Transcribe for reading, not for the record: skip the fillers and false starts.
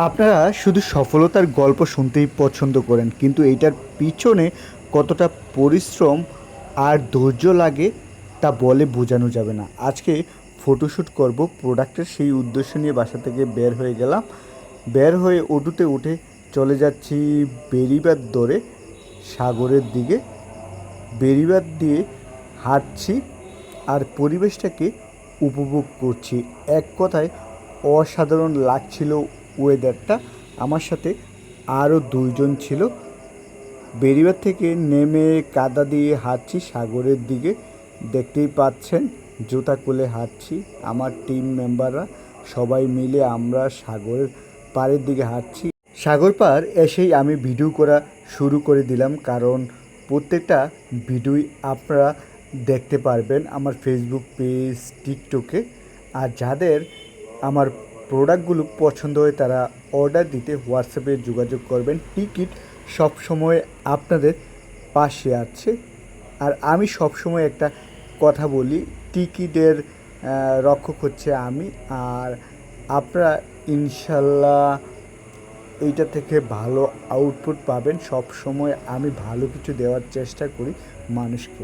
আপনারা শুধু সফলতার গল্প শুনতেই পছন্দ করেন, কিন্তু এইটার পিছনে কতটা পরিশ্রম আর ধৈর্য লাগে তা বলে বোঝানো যাবে না। আজকে ফটোশ্যুট করব প্রোডাক্টের, সেই উদ্দেশ্য নিয়ে বাসা থেকে বের হয়ে গেলাম। বের হয়ে অটোতে উঠে চলে যাচ্ছি বেড়িবাঁধ ধরে সাগরের দিকে। বেড়িবাঁধ দিয়ে হাঁটছি আর পরিবেশটাকে উপভোগ করছি। এক কথায় অসাধারণ লাগছিল ওয়েদারটা। আমার সাথে আরও দুইজন ছিল। বেড়িবাঁধ থেকে নেমে কাদা দিয়ে হাঁটছি সাগরের দিকে। দেখতেই পাচ্ছেন জুতা খুলে হাঁটছি। আমার টিম মেম্বাররা সবাই মিলে আমরা সাগরের পাড়ের দিকে হাঁটছি। সাগর পাড় এসেই আমি ভিডিও করা শুরু করে দিলাম, কারণ প্রত্যেকটা ভিডিওই আপনারা দেখতে পারবেন আমার ফেসবুক পেজ, টিকটকে। আর যাদের আমার প্রোডাক্টগুলো পছন্দ হয় তারা অর্ডার দিতে হোয়াটসঅ্যাপে যোগাযোগ করবেন। টিকিট সবসময় আপনাদের পাশে আছে। আর আমি সবসময় একটা কথা বলি, টিকিটের রক্ষক হচ্ছে আমি। আর আপনারা ইনশাল্লাহ এইটা থেকে ভালো আউটপুট পাবেন। সব সময় আমি ভালো কিছু দেওয়ার চেষ্টা করি মানুষকে।